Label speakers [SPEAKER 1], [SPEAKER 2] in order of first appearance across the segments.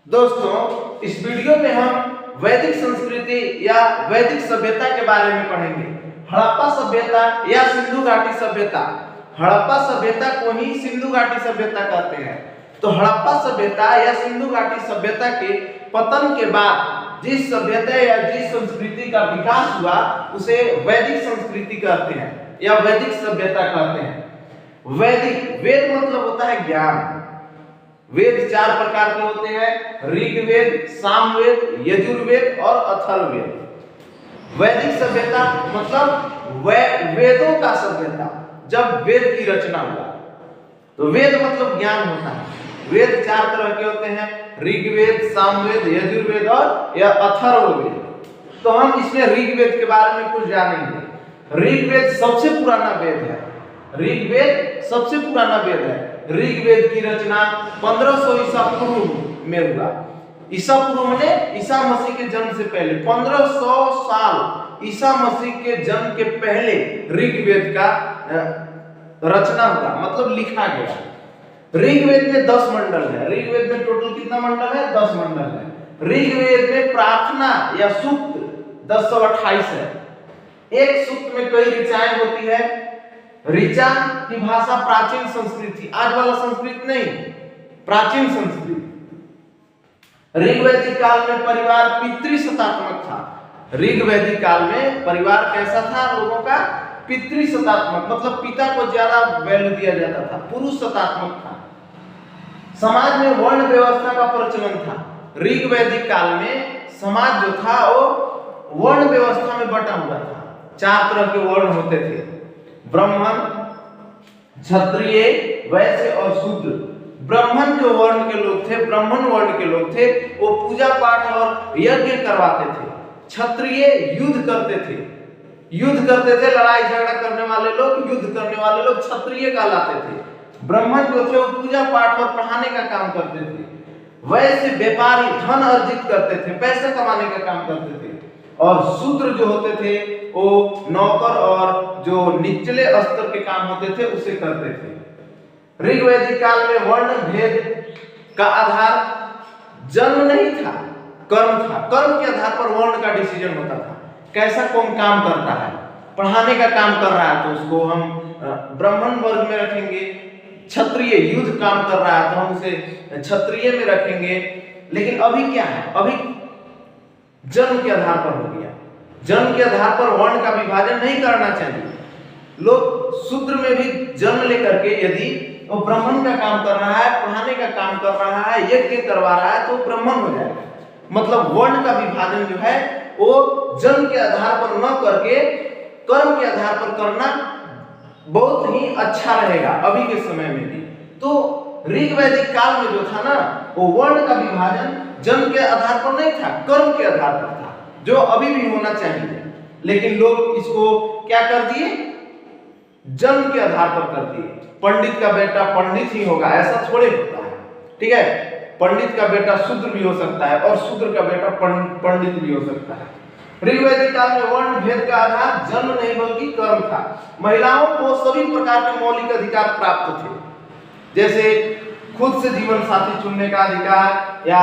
[SPEAKER 1] दोस्तों, इस वीडियो में हम वैदिक संस्कृति या वैदिक सभ्यता के बारे में पढ़ेंगे। हड़प्पा सभ्यता या सिंधु घाटी सभ्यता। हड़प्पा सभ्यता को ही सिंधु घाटी सभ्यता कहते हैं। तो हड़प्पा सभ्यता या सिंधु घाटी सभ्यता के पतन के बाद जिस सभ्यता या जिस संस्कृति का विकास हुआ उसे वैदिक संस्कृति कहते हैं या वैदिक सभ्यता कहते हैं। वैदिक, वेद मतलब होता है ज्ञान। वेद चार प्रकार के होते हैं: ऋग्वेद, सामवेद, यजुर्वेद और अथर्ववेद। वैदिक सभ्यता मतलब वेदों का सभ्यता, जब वेद की रचना हुआ। तो वेद मतलब ज्ञान होता है। वेद चार तरह के होते हैं: ऋग्वेद, सामवेद, यजुर्वेद और या अथर्ववेद। तो हम इसमें ऋग्वेद के बारे में कुछ जानेंगे। ऋग्वेद सबसे पुराना वेद है। ऋग्वेद सबसे पुराना वेद है। ऋग्वेद की रचना 1500 ईसा पूर्व में हुआ। ईसा पूर्व माने ईसा मसीह के जन्म से पहले 1500 साल ईसा मसीह के जन्म के पहले ऋग्वेद का रचना हुआ, मतलब लिखा गया। ऋग्वेद में 10 मंडल है। ऋग्वेद में टोटल कितना मंडल है? 10 मंडल है। ऋग्वेद में प्रार्थना या सूक्त 1028 है। एक सूक्त में कई ऋचाएं होती है। ऋचा की भाषा प्राचीन संस्कृत थी, आज वाला संस्कृत नहीं, प्राचीन संस्कृत। ऋग्वैदिक काल में परिवार पितृसत्तात्मक था। ऋग्वैदिक काल में परिवार कैसा था लोगों का? पितृसत्तात्मक, मतलब पिता को ज्यादा वैल्यू दिया जाता था, पुरुष सत्तात्मक था। समाज में वर्ण व्यवस्था का प्रचलन था। ऋग्वैदिक काल में समाज जो था वो वर्ण व्यवस्था में बटा हुआ था। 4 तरह के वर्ण होते थे: ब्राह्मण, क्षत्रिय, वैश्य और शूद्र। ब्राह्मण जो वर्ण के लोग थे, ब्राह्मण वर्ण के लोग थे, वो पूजा पाठ और यज्ञ करवाते थे। क्षत्रिय युद्ध करते थे, लड़ाई झगड़ा करने वाले लोग, युद्ध करने वाले लोग क्षत्रिय कहलाते थे। ब्राह्मण जो थे वो पूजा पाठ और पढ़ाने का काम करते थे। वैश्य व्यापारी, धन अर्जित करते थे, पैसे कमाने का काम करते थे। और शूद्र जो होते थे वो नौकर और जो निचले स्तर के काम होते थे उसे करते थे। ऋग्वैदिक काल में वर्ण भेद का आधार जन्म नहीं था, कर्म था। कर्म के आधार पर वर्ण का डिसीजन होता था। कैसा कौन काम करता है, पढ़ाने का काम कर रहा है तो उसको हम ब्राह्मण वर्ग में रखेंगे। क्षत्रिय युद्ध काम कर रहा है तो हम उसे क्षत्रिय में रखेंगे। लेकिन अभी क्या है? अभी जन्म के आधार पर हो गया। जन्म के आधार पर वर्ण का विभाजन नहीं करना चाहिए। लोग शूद्र में भी जन्म लेकर के यदि वो ब्राह्मण का काम कर रहा है, पढ़ाने का काम कर रहा है, यज्ञ करवा रहा है तो ब्राह्मण हो जाएगा। मतलब वर्ण का विभाजन जो है वो जन्म के आधार पर न करके कर्म के आधार पर करना बहुत ही अच्छा रहेगा अभी के समय में भी। तो ऋग्वैदिक काल में जो था ना, वो वर्ण का विभाजन जन्म के आधार पर नहीं था, कर्म के आधार पर था, जो अभी भी होना चाहिए। लेकिन लोग इसको क्या कर दिए? जन्म के आधार पर कर दिए। पंडित का बेटा पंडित ही होगा, ऐसा थोड़े होता है। ठीक है, पंडित का बेटा शूद्र भी हो सकता है और शूद्र का बेटा पंडित भी हो सकता है। ऋग्वैदिक काल में वर्ण भेद का आधार जन्म नहीं बल्कि कर्म था। महिलाओं को सभी प्रकार के मौलिक अधिकार प्राप्त थे, जैसे खुद से जीवन साथी चुनने का अधिकार या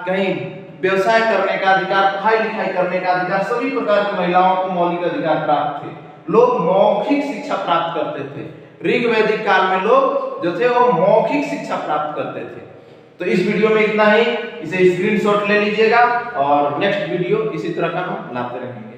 [SPEAKER 1] कहीं व्यवसाय करने का अधिकार, पढ़ाई लिखाई करने का अधिकार। सभी प्रकार की महिलाओं को मौलिक अधिकार प्राप्त थे। लोग मौखिक शिक्षा प्राप्त करते थे। ऋग्वैदिक काल में लोग जो थे वो मौखिक शिक्षा प्राप्त करते थे। तो इस वीडियो में इतना ही। इसे स्क्रीनशॉट ले लीजिएगा और नेक्स्ट वीडियो इसी तरह का हम लाते रहेंगे।